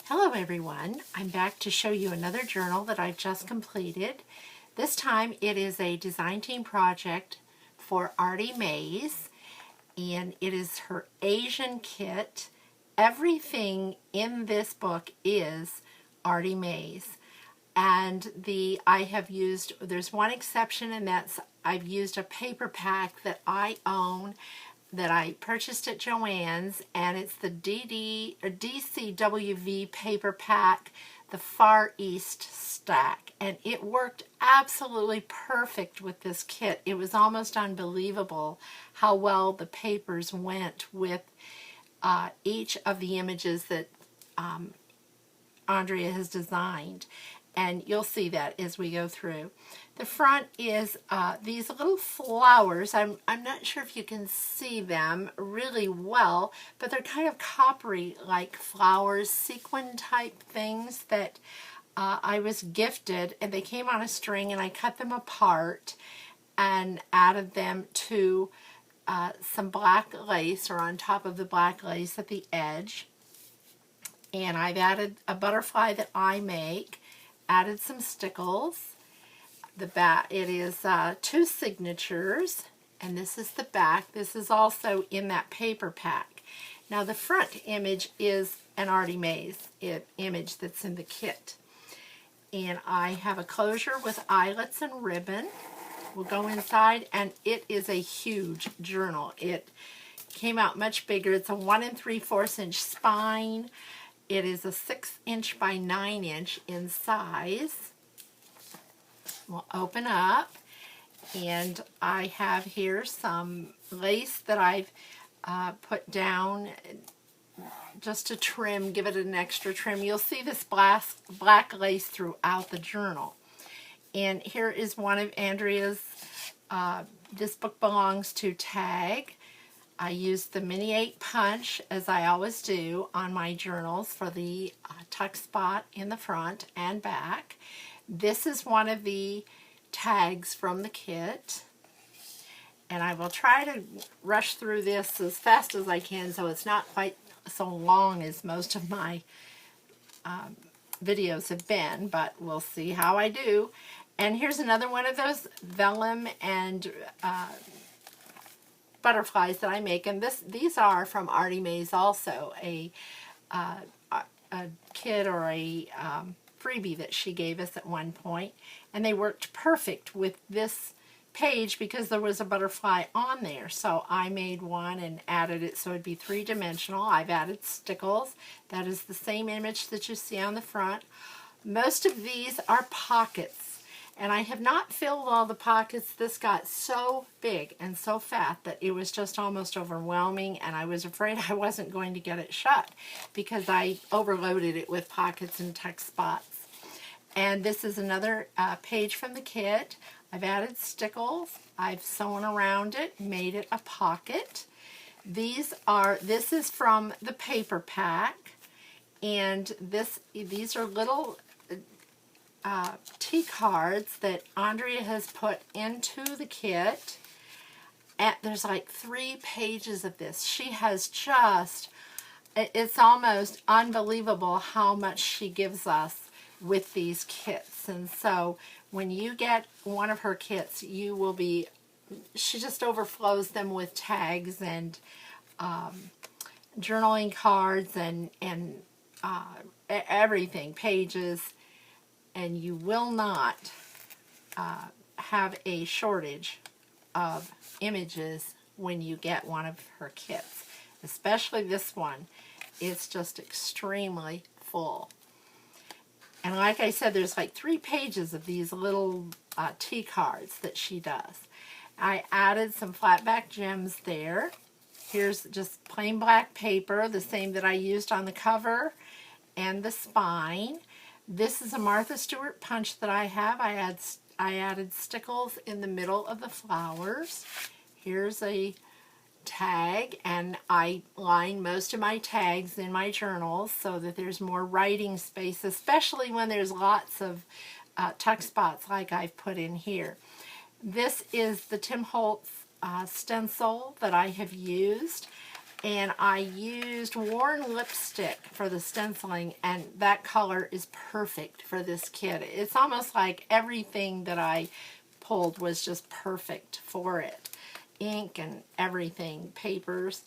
Hello everyone, I'm back to show you another journal that I've just completed. This time it is a design team project for ARTYmaze, and it is her Asian kit. Everything in this book is ARTYmaze, and there's one exception, and that's I've used a paper pack that I own that I purchased at Joann's, and it's the DCWV paper pack, the Far East stack, and it worked absolutely perfect with this kit. It was almost unbelievable how well the papers went with each of the images that Andrea has designed, and you'll see that as we go through. The front is these little flowers. I'm not sure if you can see them really well, but they're kind of coppery like flowers, sequin type things that I was gifted, and they came on a string, and I cut them apart and added them to some black lace, or on top of the black lace at the edge. And I've added a butterfly that I make, added some stickles. The back, it is 2 signatures, and this is the back. This is also in that paper pack. Now the front image is an ARTYmaze image that's in the kit. And I have a closure with eyelets and ribbon. We'll go inside, and it is a huge journal. It came out much bigger. It's a 1 3/4 inch spine. It is a 6 inch by 9 inch in size. We'll open up, and I have here some lace that I've put down just to trim, give it an extra trim. You'll see this black lace throughout the journal. And here is one of Andrea's, this book belongs to tag. I used the mini 8 punch, as I always do on my journals, for the tuck spot in the front and back. This is one of the tags from the kit, and I will try to rush through this as fast as I can so it's not quite so long as most of my videos have been, but we'll see how I do. And here's another one of those vellum and butterflies that I make, and these are from ARTYmaze also, a kit or a freebie that she gave us at one point, and they worked perfect with this page because there was a butterfly on there. So I made one and added it so it'd be 3-dimensional. I've added stickles. That is the same image that you see on the front. Most of these are pockets, and I have not filled all the pockets. This got so big and so fat that it was just almost overwhelming, and I was afraid I wasn't going to get it shut because I overloaded it with pockets and tuck spots. And this is another page from the kit. I've added stickles. I've sewn around it, made it a pocket. This is from the paper pack, and these are little tea cards that Andrea has put into the kit. And there's like 3 pages of this. She has just, it's almost unbelievable how much she gives us with these kits. And so when you get one of her kits, you will be, she just overflows them with tags and journaling cards and everything, pages, and you will not have a shortage of images when you get one of her kits. Especially this one. It's just extremely full. And like I said, there's like 3 pages of these little tea cards that she does. I added some flat-back gems there. Here's just plain black paper, the same that I used on the cover and the spine. This is a Martha Stewart punch that I have. I added stickles in the middle of the flowers. Here's a tag, and I line most of my tags in my journals so that there's more writing space, especially when there's lots of tuck spots like I've put in here. This is the Tim Holtz stencil that I have used, And I used worn lipstick for the stenciling, and that color is perfect for this kit. It's almost like everything that I pulled was just perfect for it. Ink and everything, papers.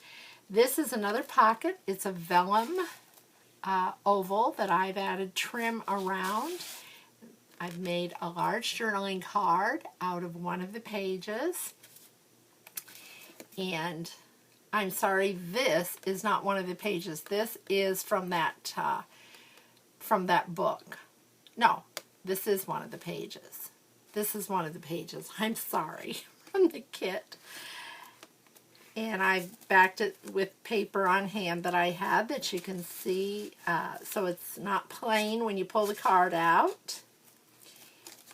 This is another pocket. It's a vellum oval that I've added trim around. I've made a large journaling card out of one of the pages. And I'm sorry, this is not one of the pages. This is from that book. No, this is one of the pages. This is one of the pages. I'm sorry, from the kit. And I backed it with paper on hand that I had that you can see, so it's not plain when you pull the card out.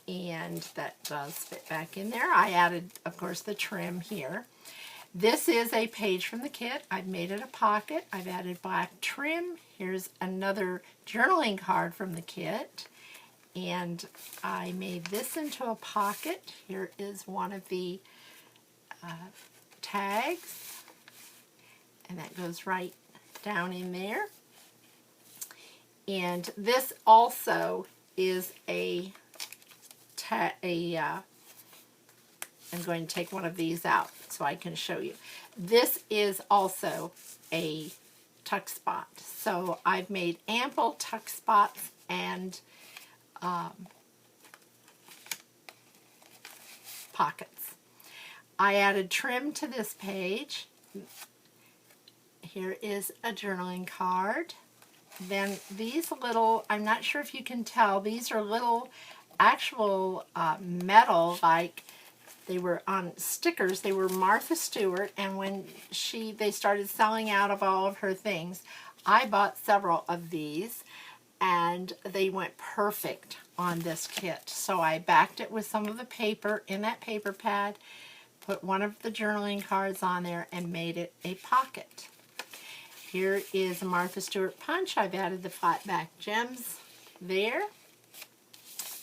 And that does fit back in there. I added, of course, the trim here. This is a page from the kit. I've made it a pocket. I've added black trim. Here's another journaling card from the kit. And I made this into a pocket. Here is one of the tags. And that goes right down in there. And this also is I'm going to take one of these out so I can show you. This is also a tuck spot. So I've made ample tuck spots and pockets. I added trim to this page. Here is a journaling card. Then these little, I'm not sure if you can tell, these are little actual metal, like they were on stickers. They were Martha Stewart, and when they started selling out of all of her things, I bought several of these, and they went perfect on this kit. So I backed it with some of the paper in that paper pad, put one of the journaling cards on there, and made it a pocket. Here is a Martha Stewart punch. I've added the flat back gems there.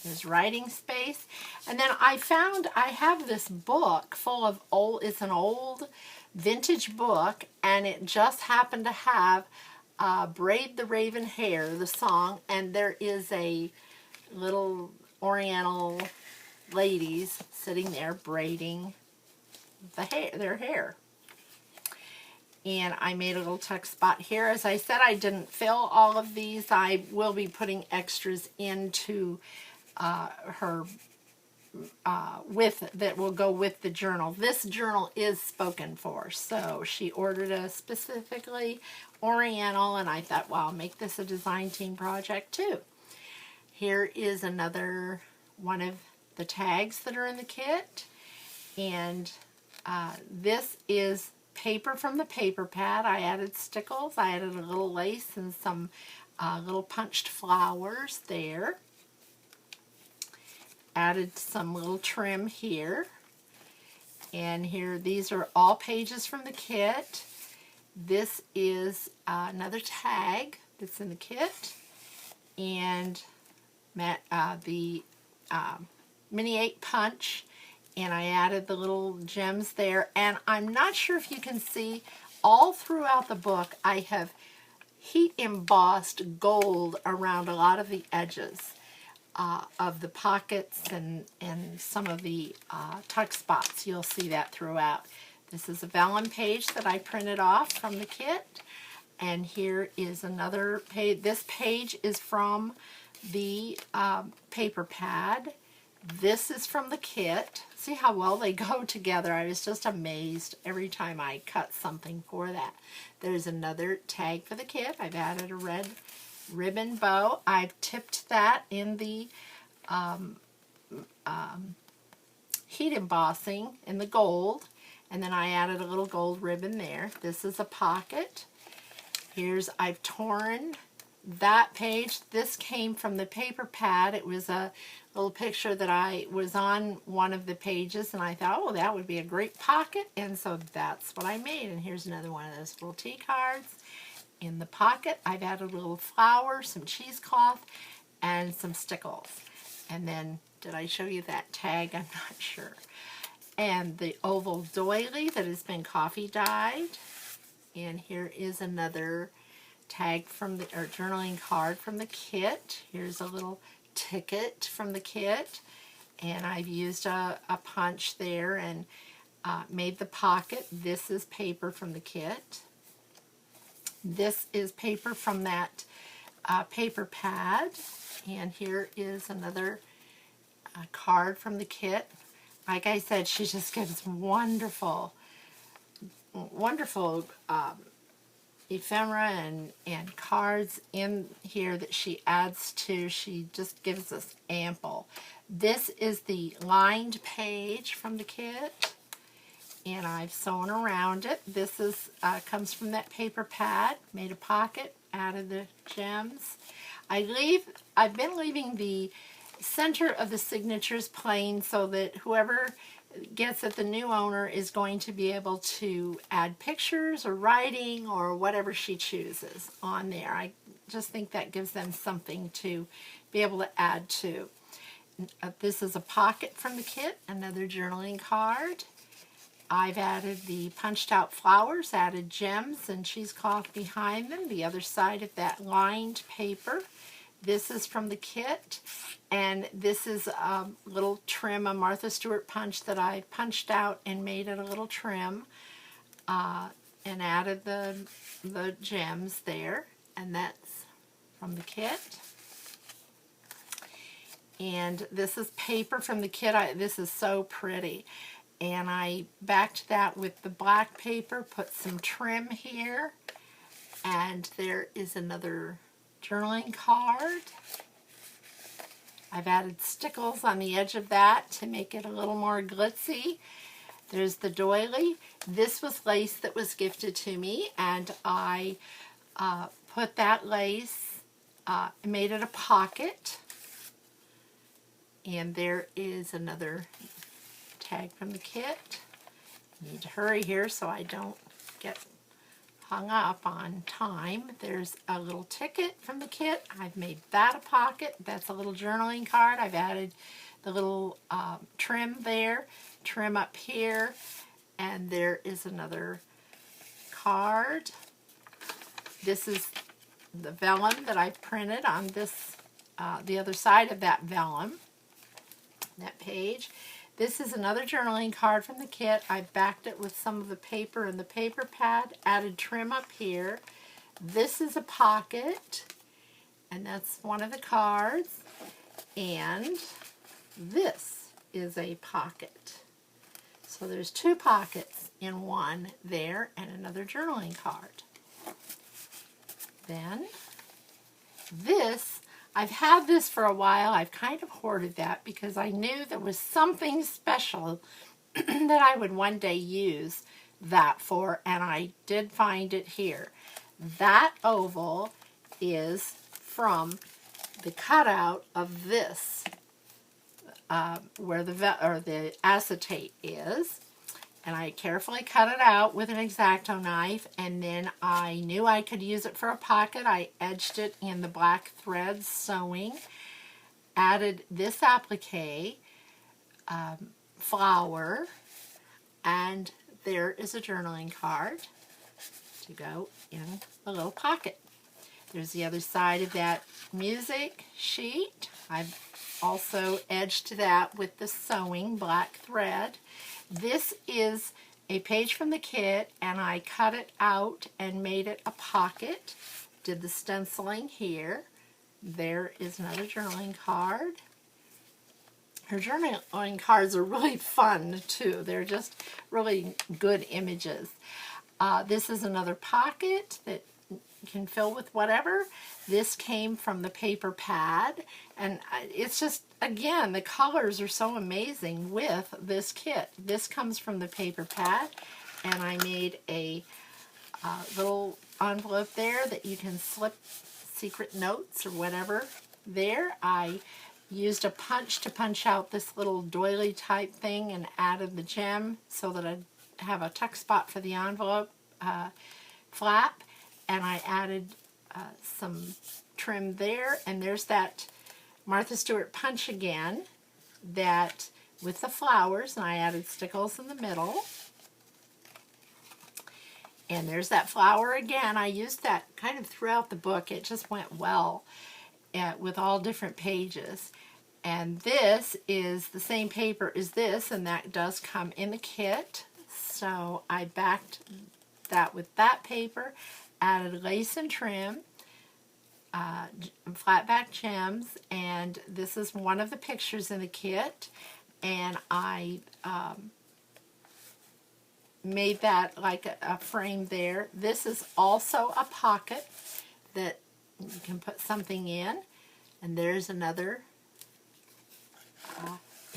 There's writing space. And then I found I have this book full of it's an old vintage book, and it just happened to have Braid the Raven Hair, the song, and there is a little Oriental ladies sitting there braiding their hair. And I made a little tuck spot here. As I said, I didn't fill all of these. I will be putting extras into her that will go with the journal. This journal is spoken for, so she ordered a specifically Oriental, and I thought, well, I'll make this a design team project too. Here is another one of the tags that are in the kit, and this is paper from the paper pad. I added stickles. I added a little lace and some little punched flowers there. Added some little trim here. And here, these are all pages from the kit. This is another tag that's in the kit. And the Mini 8 punch. And I added the little gems there. And I'm not sure if you can see, all throughout the book, I have heat embossed gold around a lot of the edges of the pockets and some of the tuck spots. You'll see that throughout. This is a vellum page that I printed off from the kit. And here is another page. This page is from the paper pad. This is from the kit. See how well they go together. I was just amazed every time I cut something for that. There's another tag for the kit. I've added a red ribbon bow. I've tipped that in the heat embossing in the gold, and then I added a little gold ribbon there. This is a pocket. I've torn that page. This came from the paper pad. It was a little picture that I was on one of the pages, and I thought, oh, that would be a great pocket, and so that's what I made. And here's another one of those little tea cards. In the pocket, I've added a little flower, some cheesecloth, and some stickles. And then, did I show you that tag? I'm not sure. And the oval doily that has been coffee dyed. And here is another tag from the, or journaling card from the kit. Here's a little ticket from the kit. And I've used a punch there and made the pocket. This is paper from the kit. This is paper from that paper pad. And here is another card from the kit. Like I said, she just gives wonderful, wonderful ephemera and cards in here that she adds to. She just gives us ample. This is the lined page from the kit, and I've sewn around it. This is comes from that paper pad. Made a pocket, added the gems. I've been leaving the center of the signatures plain so that whoever gets it, the new owner, is going to be able to add pictures or writing or whatever she chooses on there. I just think that gives them something to be able to add to. This is a pocket from the kit, another journaling card. I've added the punched out flowers, added gems and cheesecloth behind them, the other side of that lined paper. This is from the kit, and this is a little trim, a Martha Stewart punch that I punched out and made it a little trim, and added the gems there, and that's from the kit. And this is paper from the kit. This is so pretty. And I backed that with the black paper, put some trim here, and there is another journaling card. I've added stickles on the edge of that to make it a little more glitzy. There's the doily. This was lace that was gifted to me, and I put that lace, made it a pocket. And there is another tag from the kit. Need to hurry here so I don't get hung up on time. There's a little ticket from the kit. I've made that a pocket. That's a little journaling card. I've added the little trim there, trim up here, and there is another card. This is the vellum that I've printed on this, the other side of that vellum, that page. This is another journaling card from the kit. I backed it with some of the paper and the paper pad, added trim up here. This is a pocket, and that's one of the cards. And this is a pocket. So there's two pockets in one there and another journaling card. Then this, I've had this for a while. I've kind of hoarded that because I knew there was something special that I would one day use that for, and I did find it here. That oval is from the cutout of this, where the acetate is. And I carefully cut it out with an X-Acto knife, and then I knew I could use it for a pocket. I edged it in the black thread sewing, added this applique, flower, and there is a journaling card to go in a little pocket. There's the other side of that music sheet. I've also edged that with the sewing black thread. This is a page from the kit, and I cut it out and made it a pocket. Did the stenciling here. There is another journaling card. Her journaling cards are really fun too. They're just really good images. This is another pocket that you can fill with whatever. This came from the paper pad, and it's just, again, the colors are so amazing with this kit. This comes from the paper pad, and I made a little envelope there that you can slip secret notes or whatever there. I used a punch to punch out this little doily type thing and added the gem so that I'd have a tuck spot for the envelope flap, and I added some trim there, and there's that Martha Stewart punch again, that with the flowers, and I added stickles in the middle. And there's that flower again. I used that kind of throughout the book. It just went well with all different pages. And this is the same paper as this, and that does come in the kit. So I backed that with that paper, added lace and trim, flat back gems, and this is one of the pictures in the kit. And I made that like a frame there. This is also a pocket that you can put something in. And there's another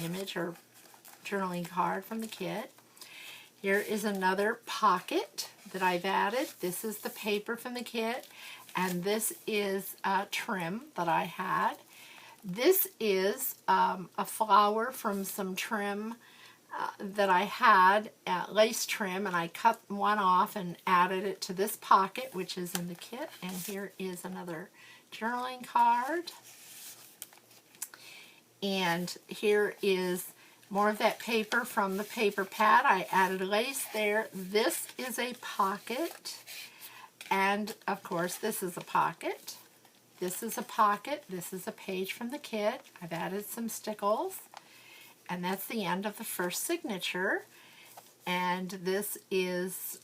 image or journaling card from the kit. Here is another pocket that I've added. This is the paper from the kit, and this is trim that I had. This is a flower from some trim that I had, lace trim, and I cut one off and added it to this pocket, which is in the kit. And here is another journaling card. And here is more of that paper from the paper pad. I added lace there. This is a pocket. And, of course, this is a pocket. This is a pocket. This is a page from the kit. I've added some stickles. And that's the end of the first signature. And this is,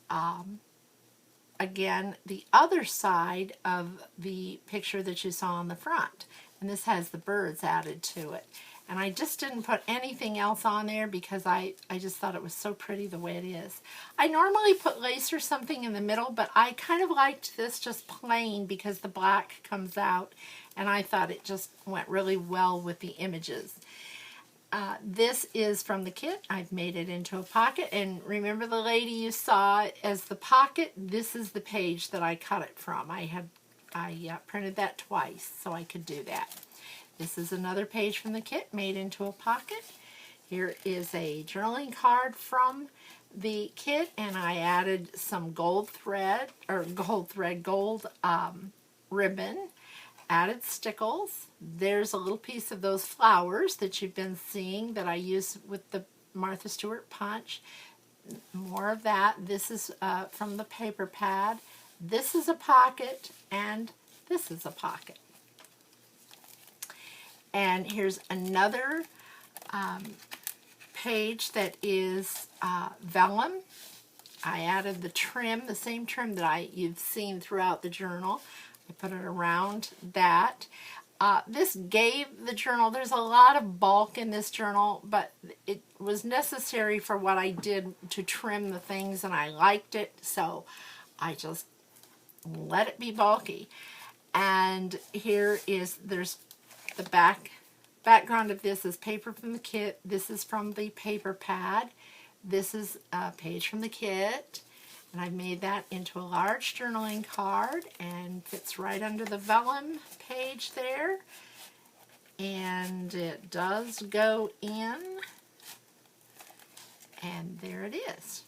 again, the other side of the picture that you saw on the front. And this has the birds added to it. And I just didn't put anything else on there because I just thought it was so pretty the way it is. I normally put lace or something in the middle, but I kind of liked this just plain because the black comes out. And I thought it just went really well with the images. This is from the kit. I've made it into a pocket. And remember the lady you saw as the pocket? This is the page that I cut it from. I printed that twice so I could do that. This is another page from the kit made into a pocket. Here is a journaling card from the kit, and I added some gold ribbon, added stickles. There's a little piece of those flowers that you've been seeing that I used with the Martha Stewart punch. More of that. This is from the paper pad. This is a pocket, and this is a pocket. And here's another page that is vellum. I added the trim, the same trim that you've seen throughout the journal. I put it around that. This gave the journal, there's a lot of bulk in this journal, but it was necessary for what I did to trim the things, and I liked it, so I just let it be bulky. And there's the background of this is paper from the kit. This is from the paper pad. This is a page from the kit. And I've made that into a large journaling card and fits right under the vellum page there. And it does go in. And there it is.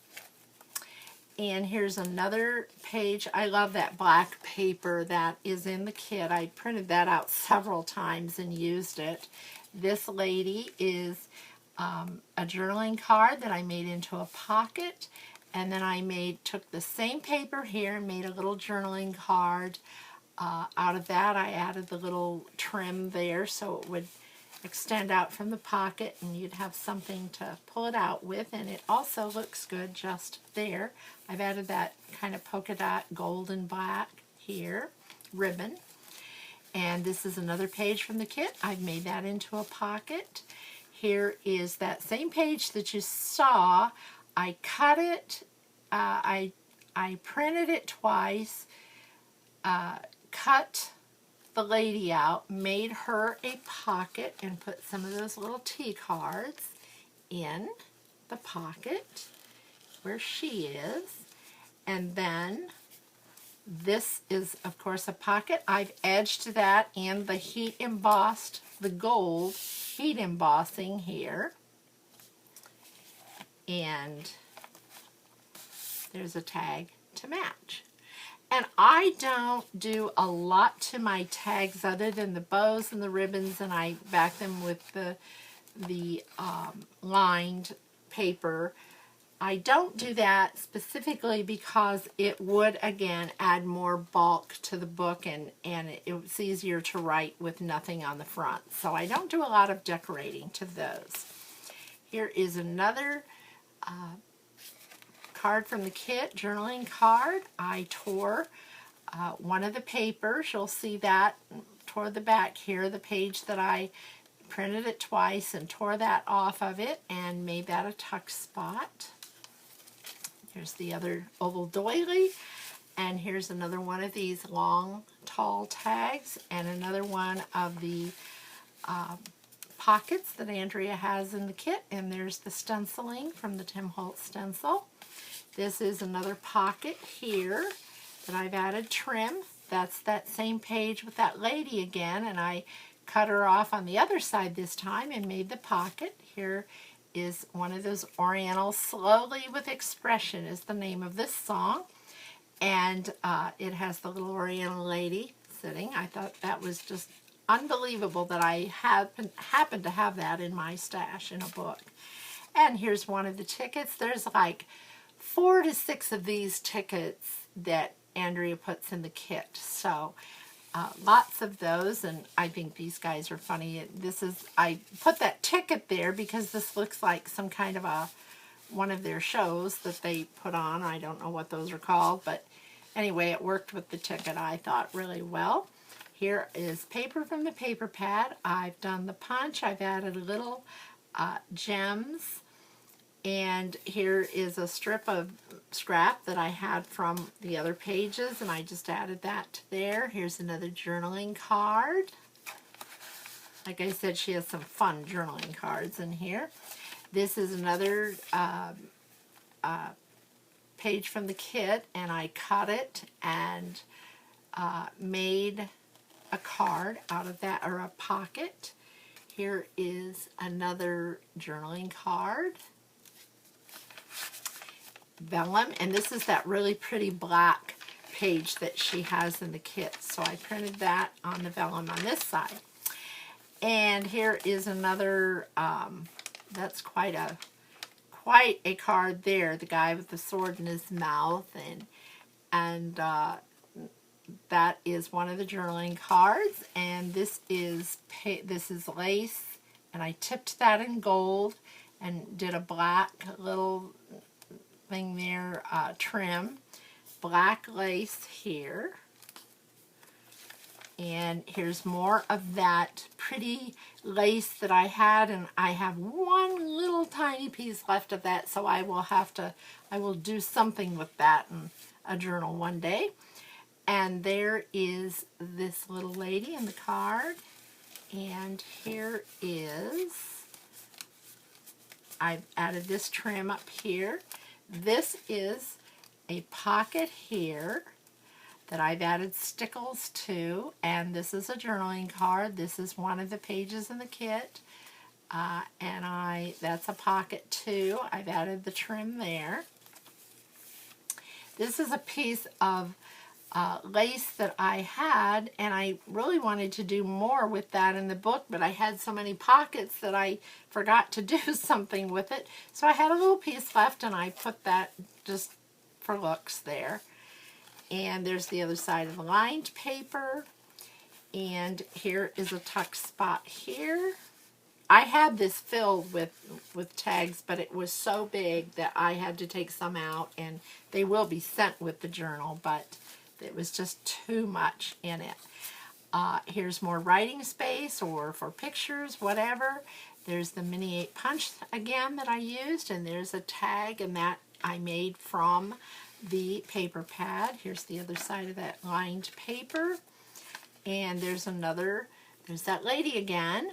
And here's another page. I love that black paper that is in the kit. I printed that out several times and used it. This lady is a journaling card that I made into a pocket. And then I took the same paper here and made a little journaling card. Out of that, I added the little trim there so it would extend out from the pocket and you'd have something to pull it out with, and it also looks good just there. I've added that kind of polka dot gold and black here ribbon, and this is another page from the kit. I've made that into a pocket. Here is that same page that you saw. I cut it, I printed it twice, cut the lady out, made her a pocket, and put some of those little tea cards in the pocket where she is. And then this is, of course, a pocket. I've edged that in the heat embossed, the gold heat embossing here. And there's a tag to match. And I don't do a lot to my tags other than the bows and the ribbons, and I back them with the lined paper. I don't do that specifically because it would, again, add more bulk to the book, and it's easier to write with nothing on the front. So I don't do a lot of decorating to those. Here is another card from the kit, journaling card. I tore one of the papers. You'll see that toward the back here, the page that I printed it twice and tore that off of it and made that a tuck spot. Here's the other oval doily, and here's another one of these long, tall tags, and another one of the pockets that Andrea has in the kit, and there's the stenciling from the Tim Holtz stencil. This is another pocket here that I've added trim. That's that same page with that lady again, and I cut her off on the other side this time and made the pocket. Here is one of those Oriental, Slowly with Expression is the name of this song, and it has the little Oriental lady sitting. I thought that was just unbelievable that I happened to have that in my stash in a book. And here's one of the tickets. There's like 4 to 6 of these tickets that Andrea puts in the kit, so lots of those, and I think these guys are funny. I put that ticket there because this looks like some kind of one of their shows that they put on. I don't know what those are called, but anyway, it worked with the ticket, I thought, really well. Here is paper from the paper pad. I've done the punch. I've added little gems, and here is a strip of scrap that I had from the other pages, and I just added that to there. Here's another journaling card. Like I said, she has some fun journaling cards in here. This is another page from the kit, and I cut it and made a card out of that, or a pocket. Here is another journaling card. Vellum, and this is that really pretty black page that she has in the kit, so I printed that on the vellum on this side. And here is another that's quite a card there, the guy with the sword in his mouth, and that is one of the journaling cards. And this is lace, and I tipped that in gold and did a black little thing there, trim, black lace here, and here's more of that pretty lace that I had, and I have one little tiny piece left of that, so I will do something with that in a journal one day. And there is this little lady in the card, and here is, I've added this trim up here. This is a pocket here that I've added stickles to, and this is a journaling card. This is one of the pages in the kit, and that's a pocket too. I've added the trim there. This is a piece of lace that I had, and I really wanted to do more with that in the book, but I had so many pockets that I forgot to do something with it. So I had a little piece left, and I put that just for looks there. And there's the other side of the lined paper, and here is a tuck spot here. I had this filled with tags, but it was so big that I had to take some out, and they will be sent with the journal, but it was just too much in it. Here's more writing space, or for pictures, whatever. There's the mini 8 punch again that I used, and there's a tag, and that I made from the paper pad. Here's the other side of that lined paper, and there's that lady again,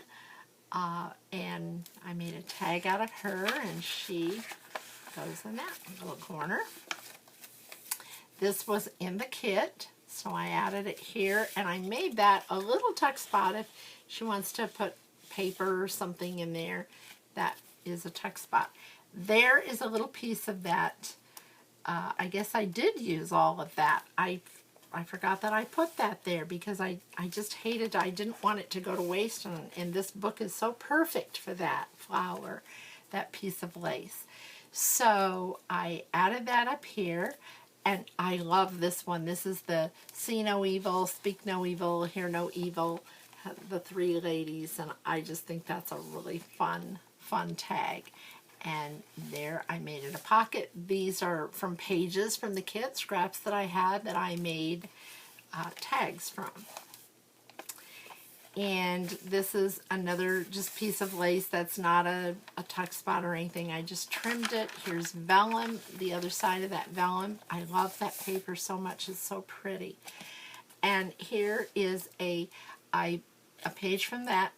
and I made a tag out of her, and she goes in that little corner. This was in the kit, so I added it here, and I made that a little tuck spot if she wants to put paper or something in there. That is a tuck spot. There is a little piece of that. I guess I did use all of that. I forgot that I put that there because I just hated, I didn't want it to go to waste, and this book is so perfect for that flower, that piece of lace. So I added that up here, and I love this one. This is the See No Evil, Speak No Evil, Hear No Evil, the three ladies, and I just think that's a really fun tag. And there I made it a pocket. These are from pages from the kit, scraps that I had that I made tags from. And this is another just piece of lace that's not a tuck spot or anything. I just trimmed it. Here's vellum, the other side of that vellum. I love that paper so much. It's so pretty. And here is a page from that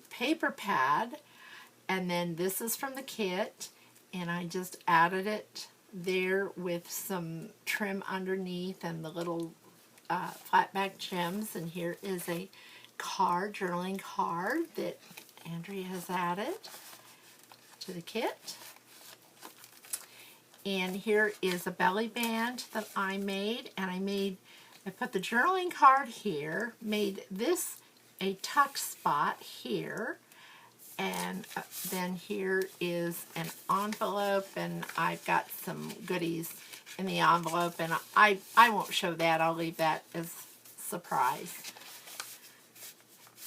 paper pad. And then this is from the kit. And I just added it there with some trim underneath and the little flat back gems. And here is a card, journaling card that Andrea has added to the kit. And here is a belly band that I made, and I put the journaling card here, made this a tuck spot here, and then here is an envelope, and I've got some goodies in the envelope, and I won't show that. I'll leave that as surprise.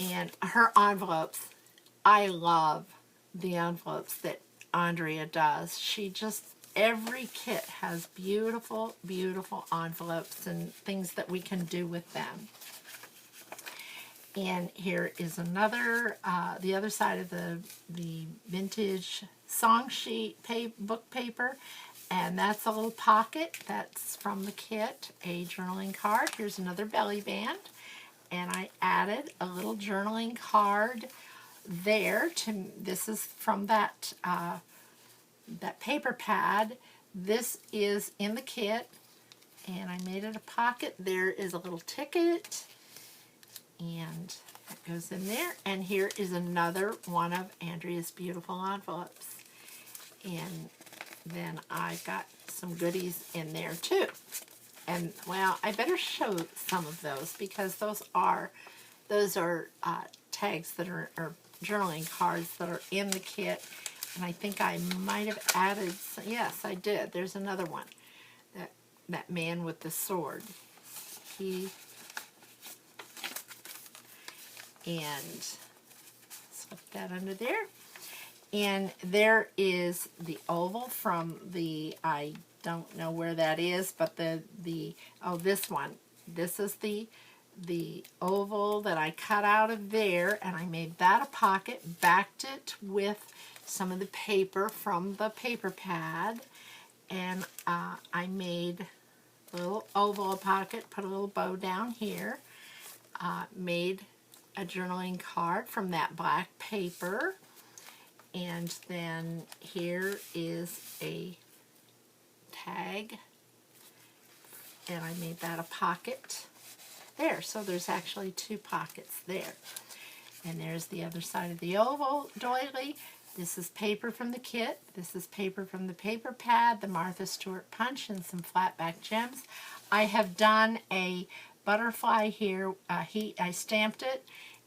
And her envelopes, I love the envelopes that Andrea does. She just, every kit has beautiful, beautiful envelopes and things that we can do with them. And here is another, the other side of the vintage song sheet book paper. And that's a little pocket. That's from the kit, a journaling card. Here's another belly band. And I added a little journaling card there. This is from that paper pad. This is in the kit, and I made it a pocket. There is a little ticket, and that goes in there. And here is another one of Andrea's beautiful envelopes. And then I've got some goodies in there too. And, well, I better show some of those because those are tags that are, or journaling cards that are in the kit. And I think I might have added, yes, I did. There's another one, that man with the sword. And slip that under there. And there is the oval from the, I don't know where that is, but this one. This is the oval that I cut out of there, and I made that a pocket, backed it with some of the paper from the paper pad, and I made a little oval pocket, put a little bow down here, made a journaling card from that black paper, and then here is a tag, and I made that a pocket there. So there's actually two pockets there. And there's the other side of the oval doily. This is paper from the kit. This is paper from the paper pad, the Martha Stewart punch, and some flat back gems. I have done a butterfly here. I stamped it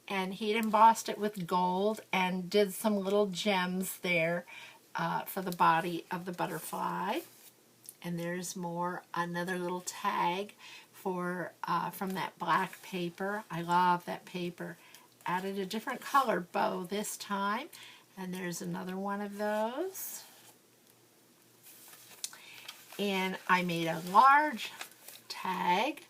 and heat embossed it with gold and did some little gems there for the body of the butterfly. And there's more, another little tag for from that black paper. I love that paper. Added a different color bow this time. And there's another one of those. And I made a large tag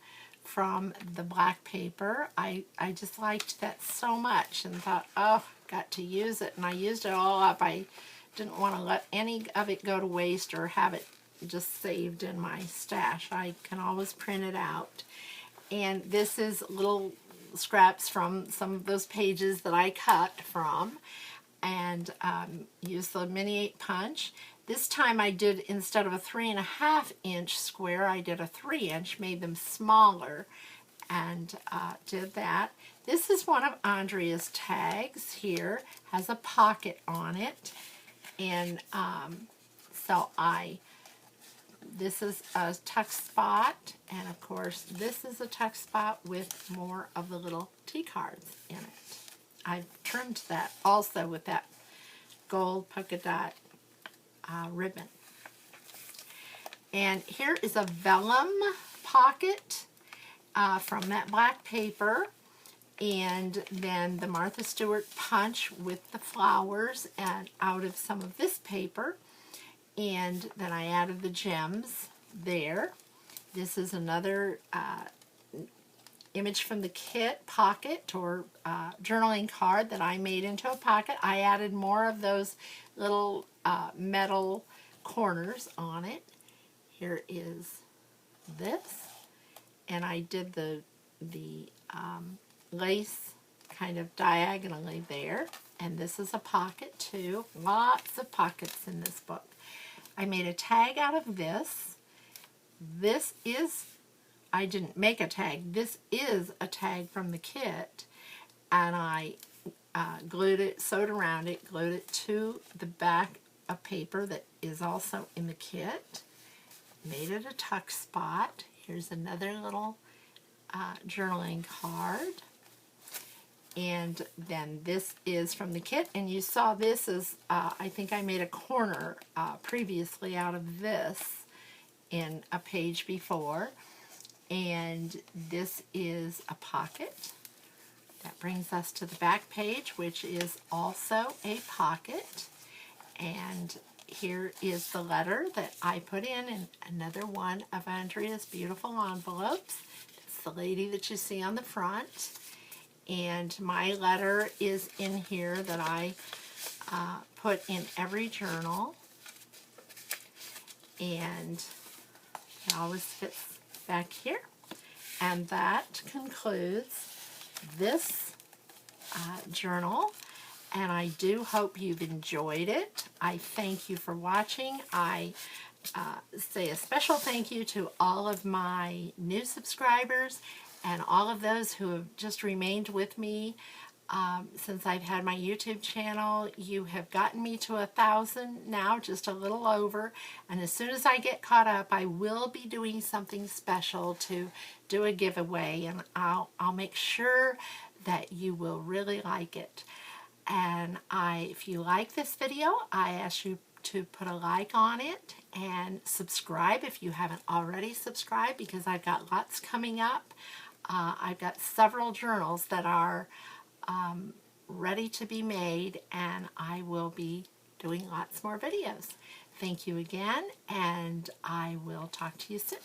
from the black paper. I just liked that so much and thought, oh, got to use it. And I used it all up. I didn't want to let any of it go to waste or have it just saved in my stash. I can always print it out. And this is little scraps from some of those pages that I cut from, and used the mini 8 punch. This time I did, instead of a 3.5 inch square, I did a 3 inch, made them smaller, and did that. This is one of Andrea's tags here, has a pocket on it, and so this is a tuck spot, and of course this is a tuck spot with more of the little T-cards in it. I've trimmed that also with that gold polka dot ribbon And here is a vellum pocket from that black paper. And then the Martha Stewart punch with the flowers and out of some of this paper. And then I added the gems there. This is another image from the kit pocket or journaling card that I made into a pocket. I added more of those little metal corners on it. Here is this. And I did the lace kind of diagonally there. And this is a pocket too. Lots of pockets in this book. I made a tag out of this. This is, I didn't make a tag. This is a tag from the kit. And I glued it, sewed around it, glued it to the back of paper that is also in the kit. Made it a tuck spot. Here's another little journaling card. And then this is from the kit, and you saw this is, I think I made a corner previously out of this in a page before. And this is a pocket. That brings us to the back page, which is also a pocket. And here is the letter that I put in another one of Andrea's beautiful envelopes. It's the lady that you see on the front. And my letter is in here that I put in every journal. And it always fits back here. And that concludes this journal. And I do hope you've enjoyed it. I thank you for watching. I say a special thank you to all of my new subscribers and all of those who have just remained with me since I've had my YouTube channel. You have gotten me to 1,000 now, just a little over. And as soon as I get caught up, I will be doing something special to do a giveaway. And I'll make sure that you will really like it. And if you like this video, I ask you to put a like on it and subscribe if you haven't already subscribed, because I've got lots coming up. I've got several journals that are ready to be made, and I will be doing lots more videos. Thank you again, and I will talk to you soon.